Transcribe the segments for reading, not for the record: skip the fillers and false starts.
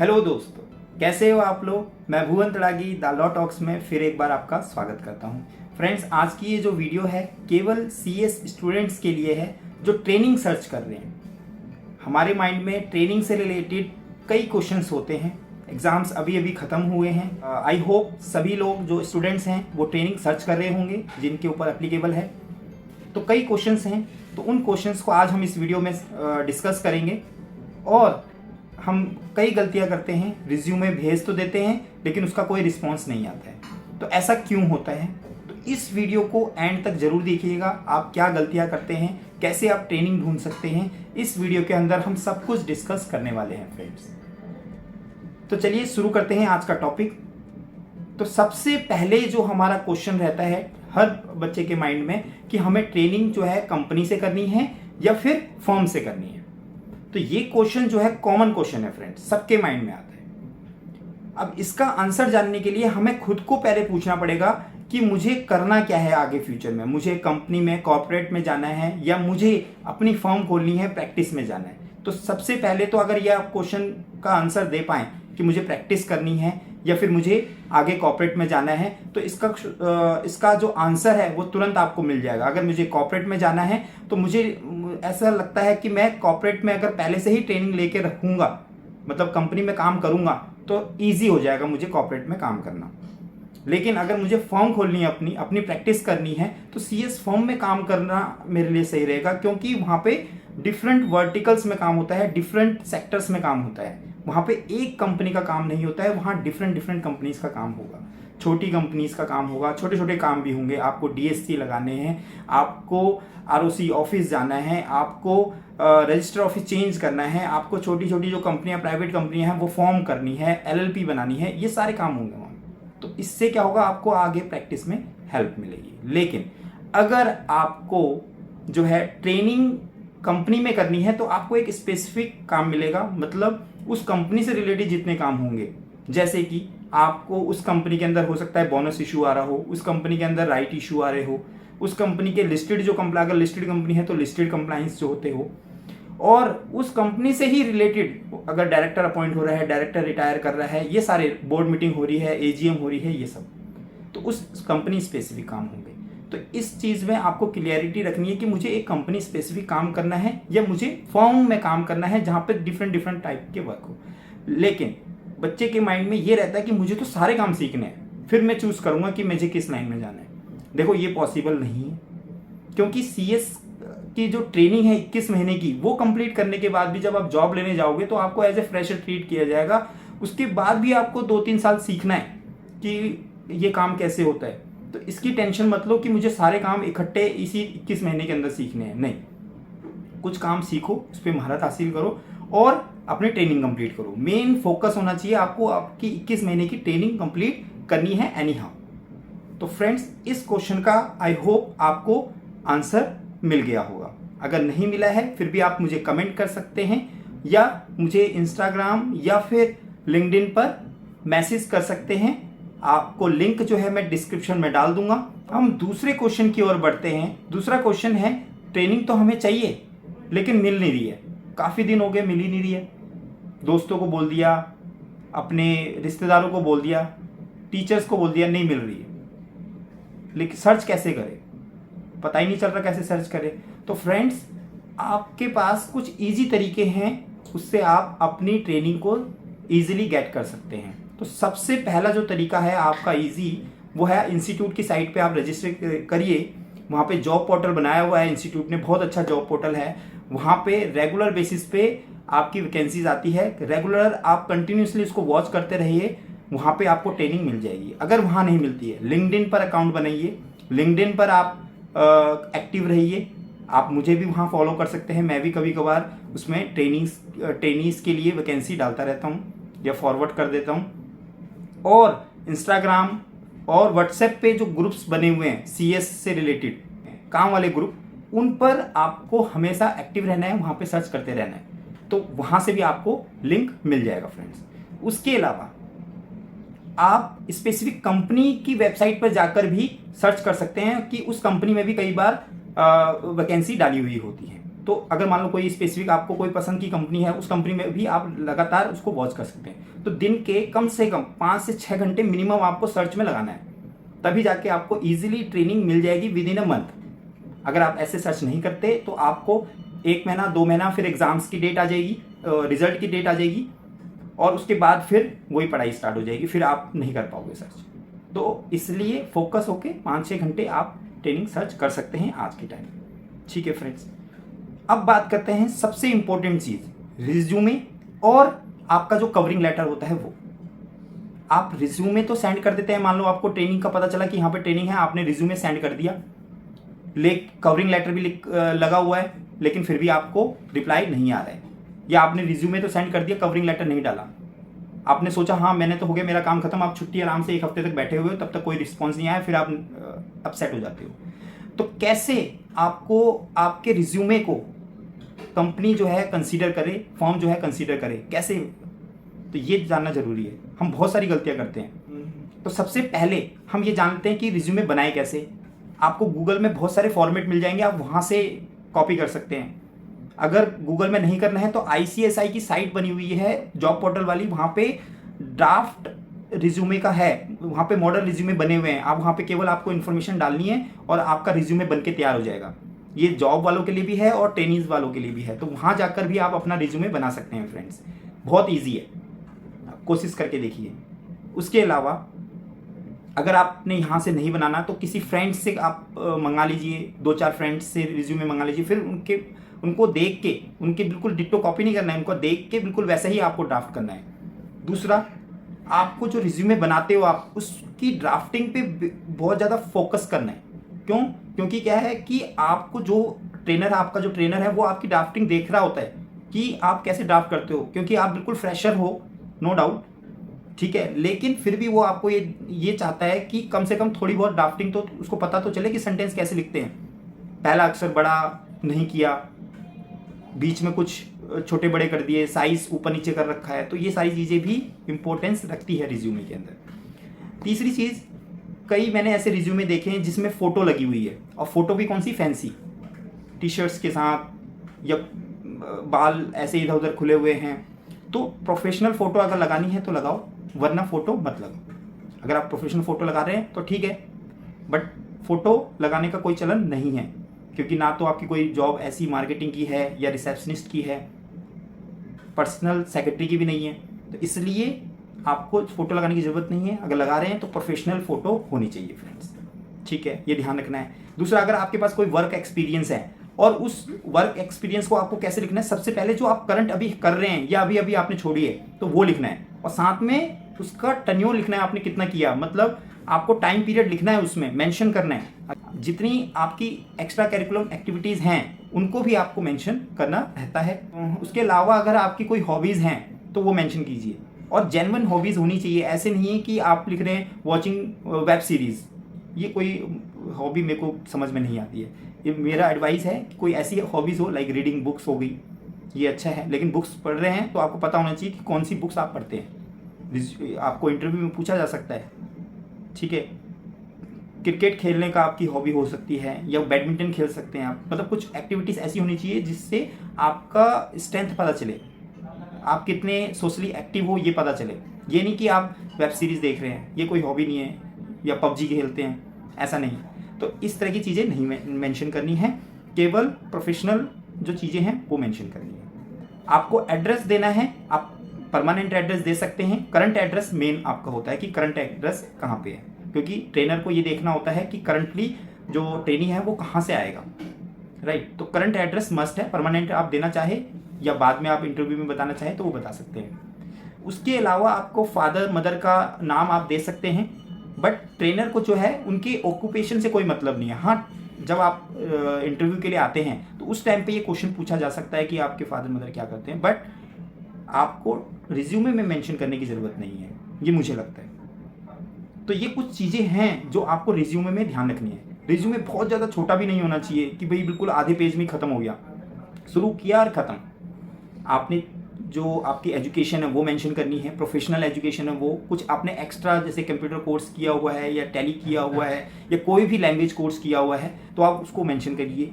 Hello दोस्तों, कैसे हो आप लोग। मैं भुवन तड़ागी द लॉ टॉक्स में फिर एक बार आपका स्वागत करता हूं। फ्रेंड्स, आज की ये जो वीडियो है केवल सीएस स्टूडेंट्स के लिए है जो ट्रेनिंग सर्च कर रहे हैं। हमारे माइंड में ट्रेनिंग से रिलेटेड कई क्वेश्चंस होते हैं। एग्ज़ाम्स अभी अभी ख़त्म हुए हैं। आई होप सभी लोग जो स्टूडेंट्स हैं वो ट्रेनिंग सर्च कर रहे होंगे जिनके ऊपर एप्लीकेबल है। तो कई क्वेश्चंस हैं, तो उन क्वेश्चंस को आज हम इस वीडियो में डिस्कस करेंगे। और हम कई गलतियां करते हैं, रिज्यूमे भेज तो देते हैं लेकिन उसका कोई रिस्पॉन्स नहीं आता है। तो ऐसा क्यों होता है? तो इस वीडियो को एंड तक जरूर देखिएगा। आप क्या गलतियां करते हैं, कैसे आप ट्रेनिंग ढूंढ सकते हैं, इस वीडियो के अंदर हम सब कुछ डिस्कस करने वाले हैं फ्रेंड्स। तो चलिए शुरू करते हैं आज का टॉपिक। तो सबसे पहले जो हमारा क्वेश्चन रहता है हर बच्चे के माइंड में कि हमें ट्रेनिंग जो है कंपनी से करनी है या फिर फर्म से करनी है। तो ये क्वेश्चन जो है कॉमन क्वेश्चन है फ्रेंड्स, सबके माइंड में आता है। अब इसका आंसर जानने के लिए हमें खुद को पहले पूछना पड़ेगा कि मुझे करना क्या है आगे फ्यूचर में। मुझे कंपनी में, कॉर्पोरेट में जाना है या मुझे अपनी फर्म खोलनी है, प्रैक्टिस में जाना है। तो सबसे पहले तो अगर यह क्वेश्चन का आंसर दे पाएं कि मुझे प्रैक्टिस करनी है या फिर मुझे आगे कॉर्पोरेट में जाना है, तो इसका जो आंसर है वो तुरंत आपको मिल जाएगा। अगर मुझे कॉर्पोरेट में जाना है तो मुझे ऐसा लगता है कि मैं कॉर्पोरेट में अगर पहले से ही ट्रेनिंग लेके रखूंगा, मतलब कंपनी में काम करूंगा, तो ईजी हो जाएगा मुझे कॉर्पोरेट में काम करना। लेकिन अगर मुझे फर्म खोलनी है, अपनी प्रैक्टिस करनी है, तो सीएस फर्म में काम करना मेरे लिए सही रहेगा, क्योंकि वहाँ पे डिफरेंट वर्टिकल्स में काम होता है, डिफरेंट सेक्टर्स में काम होता है। वहाँ पे एक कंपनी का काम नहीं होता है, वहाँ डिफरेंट कंपनीज का काम होगा, छोटी कंपनीज का काम होगा, छोटे छोटे काम भी होंगे। आपको डीएससी लगाने हैं, आपको आरओसी ऑफिस जाना है, आपको रजिस्टर ऑफिस चेंज करना है, आपको छोटी छोटी जो कंपनियां, प्राइवेट कंपनियां हैं वो फॉर्म करनी है, एलएलपी बनानी है, ये सारे काम होंगे वहाँ। तो इससे क्या होगा, आपको आगे प्रैक्टिस में हेल्प मिलेगी। लेकिन अगर आपको जो है ट्रेनिंग कंपनी में करनी है तो आपको एक स्पेसिफिक काम मिलेगा, मतलब उस कंपनी से रिलेटेड जितने काम होंगे। जैसे कि आपको उस कंपनी के अंदर हो सकता है बोनस इशू आ रहा हो, उस कंपनी के अंदर राइट इशू आ रहे हो, उस कंपनी के लिस्टेड जो कंपनी, अगर लिस्टेड कंपनी है तो लिस्टेड कंप्लाइंस जो होते हो, और उस कंपनी से ही रिलेटेड अगर डायरेक्टर अपॉइंट हो रहा है, डायरेक्टर रिटायर कर रहा है, ये सारे बोर्ड मीटिंग हो रही है, एजीएम हो रही है, ये सब तो उस कंपनी स्पेसिफिक काम होंगे। तो इस चीज़ में आपको क्लियरिटी रखनी है कि मुझे एक कंपनी स्पेसिफिक काम करना है या मुझे फर्म में काम करना है जहाँ पे डिफरेंट टाइप के वर्क हो। लेकिन बच्चे के माइंड में ये रहता है कि मुझे तो सारे काम सीखने हैं, फिर मैं चूज करूंगा कि मुझे किस लाइन में जाना है। देखो, ये पॉसिबल नहीं है, क्योंकि सीएस की जो ट्रेनिंग है 21 महीने की, वो कंप्लीट करने के बाद भी जब आप जॉब लेने जाओगे तो आपको एज ए फ्रेशर ट्रीट किया जाएगा। उसके बाद भी आपको 2-3 साल सीखना है कि ये काम कैसे होता है। तो इसकी टेंशन मत लो कि मुझे सारे काम इकट्ठे इसी 21 महीने के अंदर सीखने हैं। नहीं, कुछ काम सीखो, उस पर महारत हासिल करो और अपनी ट्रेनिंग कंप्लीट करो। मेन फोकस होना चाहिए आपको आपकी 21 महीने की ट्रेनिंग कंप्लीट करनी है एनी हाउ। तो फ्रेंड्स, इस क्वेश्चन का आई होप आपको आंसर मिल गया होगा। अगर नहीं मिला है फिर भी आप मुझे कमेंट कर सकते हैं या मुझे इंस्टाग्राम या फिर लिंक्डइन पर मैसेज कर सकते हैं। आपको लिंक जो है मैं डिस्क्रिप्शन में डाल दूंगा। हम दूसरे क्वेश्चन की ओर बढ़ते हैं। दूसरा क्वेश्चन है, ट्रेनिंग तो हमें चाहिए लेकिन मिल नहीं रही है, काफ़ी दिन हो गए मिल ही नहीं रही है। दोस्तों को बोल दिया, अपने रिश्तेदारों को बोल दिया, टीचर्स को बोल दिया, नहीं मिल रही है। लेकिन सर्च कैसे करें, पता ही नहीं चल रहा कैसे सर्च करें। तो फ्रेंड्स, आपके पास कुछ इजी तरीके हैं, उससे आप अपनी ट्रेनिंग को ईजिली गेट कर सकते हैं। तो सबसे पहला जो तरीका है आपका इजी, वो है इंस्टीट्यूट की साइट पे आप रजिस्टर करिए। वहाँ पे जॉब पोर्टल बनाया हुआ है इंस्टीट्यूट ने, बहुत अच्छा जॉब पोर्टल है। वहाँ पे रेगुलर बेसिस पे आपकी वैकेंसीज आती है। रेगुलर आप कंटिन्यूसली उसको वॉच करते रहिए, वहाँ पे आपको ट्रेनिंग मिल जाएगी। अगर वहाँ नहीं मिलती है, लिंक्डइन पर अकाउंट बनाइए, लिंक्डइन पर आप एक्टिव रहिए। आप मुझे भी वहाँ फॉलो कर सकते हैं, मैं भी कभी कभार उसमें ट्रेनिंग्स के लिए वैकेंसी डालता रहता हूँ या फॉरवर्ड कर देता हूँ। और इंस्टाग्राम और व्हाट्सएप पे जो ग्रुप्स बने हुए हैं सीएस से रिलेटेड काम वाले ग्रुप, उन पर आपको हमेशा एक्टिव रहना है, वहाँ पे सर्च करते रहना है, तो वहाँ से भी आपको लिंक मिल जाएगा फ्रेंड्स। उसके अलावा आप स्पेसिफिक कंपनी की वेबसाइट पर जाकर भी सर्च कर सकते हैं कि उस कंपनी में भी कई बार वैकेंसी डाली हुई होती है। तो अगर मान लो कोई स्पेसिफिक आपको कोई पसंद की कंपनी है, उस कंपनी में भी आप लगातार उसको वॉच कर सकते हैं। तो दिन के कम से कम 5 से 6 घंटे मिनिमम आपको सर्च में लगाना है, तभी जाके आपको ईजिली ट्रेनिंग मिल जाएगी विद इन अ मंथ। अगर आप ऐसे सर्च नहीं करते तो आपको 1 महीना 2 महीना फिर एग्जाम्स की डेट आ जाएगी, रिजल्ट की डेट आ जाएगी, और उसके बाद फिर वही पढ़ाई स्टार्ट हो जाएगी, फिर आप नहीं कर पाओगे सर्च। तो इसलिए फोकस होके 5-6 घंटे आप ट्रेनिंग सर्च कर सकते हैं आज के टाइम। ठीक है फ्रेंड्स, अब बात करते हैं सबसे इंपॉर्टेंट चीज़, रिज्यूमे और आपका जो कवरिंग लेटर होता है वो। आप रिज्यूमे तो सेंड कर देते हैं, मान लो आपको ट्रेनिंग का पता चला कि यहाँ पे ट्रेनिंग है, आपने रिज्यूमे सेंड कर दिया, कवरिंग लेटर भी लगा हुआ है, लेकिन फिर भी आपको रिप्लाई नहीं आ रहा है, या आपने रिज्यूमे तो सेंड कर दिया, कवरिंग लेटर नहीं डाला, आपने सोचा हाँ मैंने तो हो गया मेरा काम खत्म, आप छुट्टी आराम से 1 हफ्ते तक बैठे हुए हो, तब तक कोई रिस्पॉन्स नहीं आया, फिर आप अपसेट हो जाते हो। तो कैसे आपको आपके रिज्यूमे को कंपनी जो है कंसीडर करे, फॉर्म जो है कंसीडर करे, कैसे, तो ये जानना जरूरी है। हम बहुत सारी गलतियां करते हैं। तो सबसे पहले हम ये जानते हैं कि रिज्यूमे बनाए कैसे। आपको गूगल में बहुत सारे फॉर्मेट मिल जाएंगे, आप वहाँ से कॉपी कर सकते हैं। अगर गूगल में नहीं करना है तो ICSI की साइट बनी हुई है जॉब पोर्टल वाली, वहाँ पे ड्राफ्ट रिज्यूमे का है, वहाँ पे मॉडल रिज्यूमे बने हुए हैं, आप वहाँ पे केवल आपको इन्फॉर्मेशन डालनी है और आपका रिज्यूमे बन के तैयार हो जाएगा। ये जॉब वालों के लिए भी है और ट्रेनिंग्स वालों के लिए भी है, तो वहाँ जाकर भी आप अपना रिज्यूमे बना सकते हैं फ्रेंड्स, बहुत ईजी है, कोशिश करके देखिए। उसके अलावा अगर आपने यहाँ से नहीं बनाना तो किसी फ्रेंड्स से आप मंगा लीजिए, 2-4 फ्रेंड्स से रिज्यूमे मंगा लीजिए, फिर उनको देख के, उनके बिल्कुल डिट्टो कॉपी नहीं करना है, उनको देख के बिल्कुल वैसा ही आपको ड्राफ्ट करना है। दूसरा, आपको जो रिज्यूमे बनाते हो आप उसकी ड्राफ्टिंग पे बहुत ज़्यादा फोकस करना है। क्यों? क्योंकि क्या है कि आपको जो ट्रेनर, आपका जो ट्रेनर है वो आपकी ड्राफ्टिंग देख रहा होता है कि आप कैसे ड्राफ्ट करते हो, क्योंकि आप बिल्कुल फ्रेशर हो, नो डाउट, ठीक है, लेकिन फिर भी वो आपको ये चाहता है कि कम से कम थोड़ी बहुत ड्राफ्टिंग तो उसको पता तो चले कि सेंटेंस कैसे लिखते हैं, पहला अक्षर बड़ा नहीं किया, बीच में कुछ छोटे बड़े कर दिए, साइज ऊपर नीचे कर रखा है, तो ये सारी चीज़ें भी इंपॉर्टेंस रखती है रिज्यूमे के अंदर। तीसरी चीज़, कई मैंने ऐसे रिज्यूमे देखे हैं जिसमें फ़ोटो लगी हुई है, और फोटो भी कौन सी, फैंसी टी-शर्ट्स के साथ, या बाल ऐसे इधर उधर खुले हुए हैं। तो प्रोफेशनल फ़ोटो अगर लगानी है तो लगाओ, वरना फ़ोटो मत लगाओ। अगर आप प्रोफेशनल फ़ोटो लगा रहे हैं तो ठीक है, बट फ़ोटो लगाने का कोई चलन नहीं है, क्योंकि ना तो आपकी कोई जॉब ऐसी मार्केटिंग की है या रिसेप्शनिस्ट की है, पर्सनल सेक्रेटरी की भी नहीं है, तो इसलिए आपको फ़ोटो लगाने की ज़रूरत नहीं है। अगर लगा रहे हैं तो प्रोफेशनल फ़ोटो होनी चाहिए फ्रेंड्स, ठीक है, ये ध्यान रखना है। दूसरा, अगर आपके पास कोई वर्क एक्सपीरियंस है, और उस वर्क एक्सपीरियंस को आपको कैसे लिखना है, सबसे पहले जो आप करंट अभी कर रहे हैं या अभी अभी आपने छोड़ी है तो वो लिखना है, और साथ में उसका टन्योर लिखना है, आपने कितना किया, मतलब आपको टाइम पीरियड लिखना है, उसमें मेंशन करना है। जितनी आपकी एक्स्ट्रा करिकुलम एक्टिविटीज़ हैं उनको भी आपको मेंशन करना रहता है। उसके अलावा अगर आपकी कोई हॉबीज़ हैं तो वो मेंशन कीजिए, और जेन्युइन हॉबीज़ होनी चाहिए। ऐसे नहीं है कि आप लिख रहे हैं वॉचिंग वेब सीरीज़, ये कोई हॉबी मेरे को समझ में नहीं आती है। ये मेरा एडवाइस है कि कोई ऐसी हॉबीज़ हो, लाइक रीडिंग बुक्स हो गई, ये अच्छा है, लेकिन बुक्स पढ़ रहे हैं तो आपको पता होना चाहिए कि कौन सी बुक्स आप पढ़ते हैं, आपको इंटरव्यू में पूछा जा सकता है, ठीक है। क्रिकेट खेलने का आपकी हॉबी हो सकती है, या बैडमिंटन खेल सकते हैं आप, मतलब कुछ एक्टिविटीज़ ऐसी होनी चाहिए जिससे आपका स्ट्रेंथ पता चले, आप कितने सोशली एक्टिव हो ये पता चले। ये नहीं कि आप वेब सीरीज़ देख रहे हैं, ये कोई हॉबी नहीं है, या पबजी खेलते हैं, ऐसा नहीं। तो इस तरह की चीज़ें नहीं मेंशन करनी है, केवल प्रोफेशनल जो चीज़ें हैं वो मेंशन करनी है। आपको एड्रेस देना है, आप परमानेंट एड्रेस दे सकते हैं, करंट एड्रेस मेन आपका होता है कि करंट एड्रेस कहाँ पे है, क्योंकि ट्रेनर को ये देखना होता है कि करंटली जो ट्रेनी है वो कहाँ से आएगा, राइट। तो करंट एड्रेस मस्ट है, परमानेंट आप देना चाहे या बाद में आप इंटरव्यू में बताना चाहें तो वो बता सकते हैं। उसके अलावा आपको फादर मदर का नाम आप दे सकते हैं, बट ट्रेनर को जो है उनके ऑक्यूपेशन से कोई मतलब नहीं है। हाँ, जब आप इंटरव्यू के लिए आते हैं तो उस टाइम पे ये क्वेश्चन पूछा जा सकता है कि आपके फादर मदर क्या करते हैं, बट आपको रिज्यूमे में मेंशन करने की ज़रूरत नहीं है, ये मुझे लगता है। तो ये कुछ चीज़ें हैं जो आपको रिज्यूमे में ध्यान रखनी है। रिज्यूमे बहुत ज़्यादा छोटा भी नहीं होना चाहिए कि भाई बिल्कुल आधे पेज में ख़त्म हो गया, शुरू किया और ख़त्म। आपने जो आपकी एजुकेशन है वो मेंशन करनी है, प्रोफेशनल एजुकेशन है वो, कुछ आपने एक्स्ट्रा जैसे कंप्यूटर कोर्स किया हुआ है या टैली किया हुआ है या कोई भी लैंग्वेज कोर्स किया हुआ है तो आप उसको मेंशन करिए,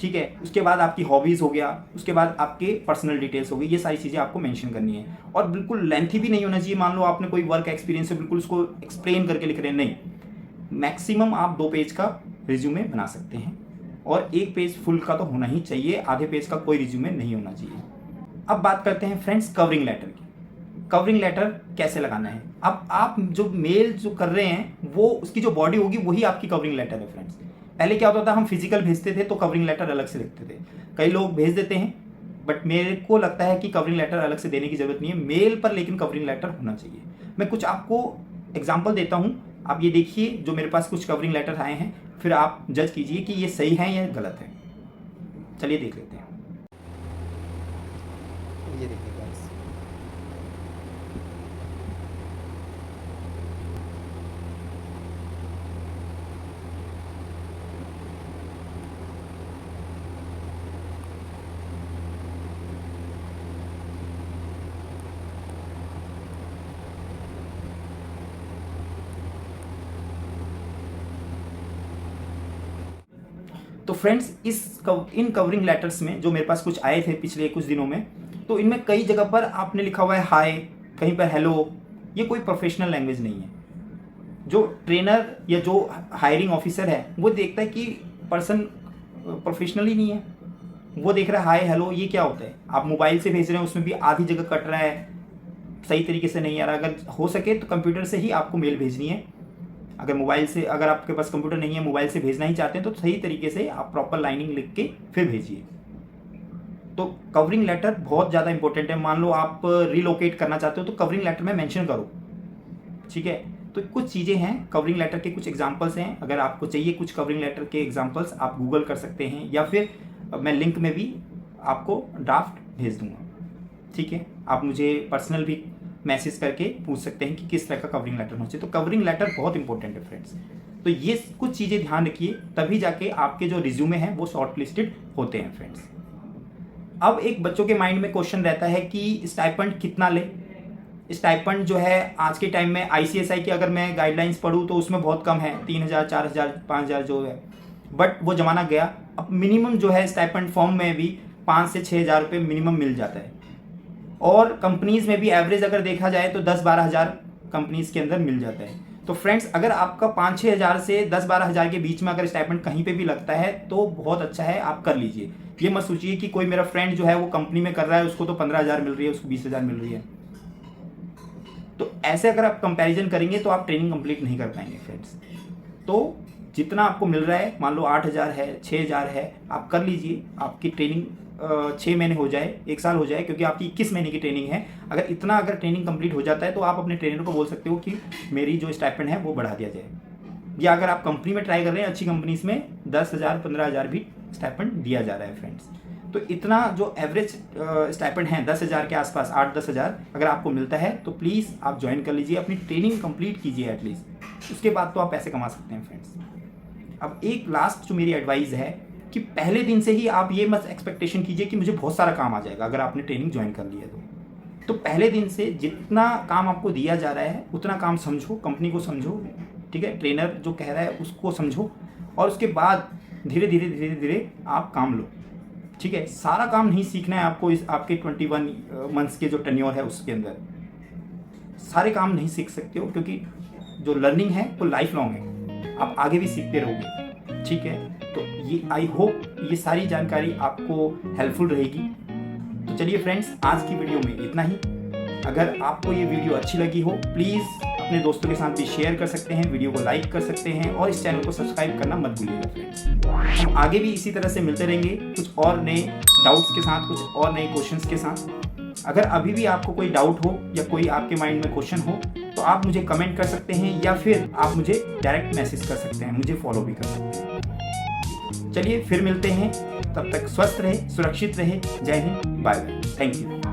ठीक है। उसके बाद आपकी हॉबीज़ हो गया, उसके बाद आपके पर्सनल डिटेल्स हो गई, ये सारी चीज़ें आपको मेंशन करनी है। और बिल्कुल लेंथी भी नहीं होना चाहिए। मान लो आपने कोई वर्क एक्सपीरियंस है, बिल्कुल उसको एक्सप्लेन करके लिख रहे हैं, नहीं। मैक्सिमम आप 2 पेज का रिज्यूमे बना सकते हैं और 1 पेज फुल का तो होना ही चाहिए, आधे पेज का कोई रिज्यूमे नहीं होना चाहिए। अब बात करते हैं फ्रेंड्स कवरिंग लेटर की। कवरिंग लेटर कैसे लगाना है। अब आप जो मेल जो कर रहे हैं वो उसकी जो बॉडी होगी वही आपकी कवरिंग लेटर है फ्रेंड्स। पहले क्या होता था, हम फिजिकल भेजते थे तो कवरिंग लेटर अलग से लिखते थे, कई लोग भेज देते हैं, बट मेरे को लगता है कि कवरिंग लेटर अलग से देने की जरूरत नहीं है मेल पर, लेकिन कवरिंग लेटर होना चाहिए। मैं कुछ आपको एग्जाम्पल देता हूँ, आप ये देखिए जो मेरे पास कुछ कवरिंग लेटर आए हैं, फिर आप जज कीजिए कि ये सही है या गलत है। चलिए देख लेते हैं। ये देखिए गाइस, तो फ्रेंड्स इन कवरिंग लेटर्स में जो मेरे पास कुछ आए थे पिछले कुछ दिनों में, तो इनमें कई जगह पर आपने लिखा हुआ है हाय, कहीं पर हेलो। ये कोई प्रोफेशनल लैंग्वेज नहीं है। जो ट्रेनर या जो हायरिंग ऑफिसर है वो देखता है कि पर्सन प्रोफेशनल ही नहीं है, वो देख रहा है हाय हेलो, ये क्या होता है। आप मोबाइल से भेज रहे हैं, उसमें भी आधी जगह कट रहा है, सही तरीके से नहीं आ रहा। अगर हो सके तो कंप्यूटर से ही आपको मेल भेजनी है। अगर मोबाइल से, अगर आपके पास कंप्यूटर नहीं है, मोबाइल से भेजना ही चाहते हैं, तो सही तरीके से आप प्रॉपर लाइनिंग लिख के फिर भेजिए। तो कवरिंग लेटर बहुत ज़्यादा इंपॉर्टेंट है। मान लो आप रिलोकेट करना चाहते हो तो कवरिंग लेटर में मेंशन करो, ठीक है। तो कुछ चीज़ें हैं कवरिंग लेटर के, कुछ एग्जांपल्स हैं। अगर आपको चाहिए कुछ कवरिंग लेटर के एग्जांपल्स, आप गूगल कर सकते हैं, या फिर मैं लिंक में भी आपको ड्राफ्ट भेज दूंगा, ठीक है। आप मुझे पर्सनल भी मैसेज करके पूछ सकते हैं कि किस तरह का कवरिंग लेटर होना चाहिए। तो कवरिंग लेटर बहुत इंपॉर्टेंट है फ्रेंड्स। तो ये कुछ चीज़ें ध्यान रखिए, तभी जाके आपके जो रिज्यूमे हैं वो शॉर्ट लिस्टेड होते हैं फ्रेंड्स। अब एक बच्चों के माइंड में क्वेश्चन रहता है कि स्टाइपेंड कितना ले। स्टाइपेंड जो है आज के टाइम में आईसीएसआई की अगर मैं गाइडलाइंस पढ़ूँ तो उसमें बहुत कम है, 3000, 4000, 5000 जो है, बट वो ज़माना गया। अब मिनिमम जो है स्टाइपेंड फॉर्म में भी 5 से 6000 रुपये मिनिमम मिल जाता है, और कंपनीज में भी एवरेज अगर देखा जाए तो 10-12 हज़ार कंपनीज के अंदर मिल जाता है। तो फ्रेंड्स अगर आपका 5-6 हज़ार से 10-12 हज़ार के बीच में अगर स्टाइपेंड कहीं पे भी लगता है तो बहुत अच्छा है, आप कर लीजिए। ये मत सोचिए कि कोई मेरा फ्रेंड जो है वो कंपनी में कर रहा है, उसको तो 15,000 मिल रही है, उसको 20,000 मिल रही है। तो ऐसे अगर आप कंपैरिजन करेंगे तो आप ट्रेनिंग कंप्लीट नहीं कर पाएंगे फ्रेंड्स। तो जितना आपको मिल रहा है, मान लो 8,000 है, 6,000 है, आप कर लीजिए। आपकी ट्रेनिंग 6 महीने हो जाए, 1 साल हो जाए, क्योंकि आपकी 21 महीने की ट्रेनिंग है। अगर ट्रेनिंग कंप्लीट हो जाता है तो आप अपने ट्रेनर को बोल सकते हो कि मेरी जो स्टाइपेंड है वो बढ़ा दिया जाए। या अगर आप कंपनी में ट्राई कर रहे हैं, अच्छी कंपनीज में 10,000, 15,000 भी स्टाइपेंड दिया जा रहा है फ्रेंड्स। तो इतना जो एवरेज स्टाइपेंड है 10,000 के आसपास, 8-10 हज़ार अगर आपको मिलता है तो प्लीज़ आप ज्वाइन कर लीजिए, अपनी ट्रेनिंग कंप्लीट कीजिए एटलीस्ट, उसके बाद तो आप पैसे कमा सकते हैं फ्रेंड्स। अब एक लास्ट जो मेरी एडवाइस है कि पहले दिन से ही आप ये मत एक्सपेक्टेशन कीजिए कि मुझे बहुत सारा काम आ जाएगा अगर आपने ट्रेनिंग ज्वाइन कर लिया तो पहले दिन से जितना काम आपको दिया जा रहा है उतना काम समझो, कंपनी को समझो, ठीक है, ट्रेनर जो कह रहा है उसको समझो, और उसके बाद धीरे धीरे आप काम लो, ठीक है। सारा काम नहीं सीखना है आपको, इस आपके 21 मंथ्स के जो टेन्योर है उसके अंदर सारे काम नहीं सीख सकते हो, क्योंकि जो लर्निंग है वो लाइफ लॉन्ग है, आप आगे भी सीखते रहोगे, ठीक है। तो ये आई होप ये सारी जानकारी आपको हेल्पफुल रहेगी। तो चलिए फ्रेंड्स, आज की वीडियो में इतना ही। अगर आपको ये वीडियो अच्छी लगी हो प्लीज़ अपने दोस्तों के साथ भी शेयर कर सकते हैं, वीडियो को लाइक कर सकते हैं, और इस चैनल को सब्सक्राइब करना मत भूलिएगा फ्रेंड्स। हम आगे भी इसी तरह से मिलते रहेंगे कुछ और नए डाउट्स के साथ, कुछ और नए क्वेश्चंस के साथ। अगर अभी भी आपको कोई डाउट हो या कोई आपके माइंड में क्वेश्चन हो तो आप मुझे कमेंट कर सकते हैं, या फिर आप मुझे डायरेक्ट मैसेज कर सकते हैं, मुझे फॉलो भी कर सकते हैं। चलिए फिर मिलते हैं, तब तक स्वस्थ रहे, सुरक्षित रहे। जय Hind, bye bye, thank you.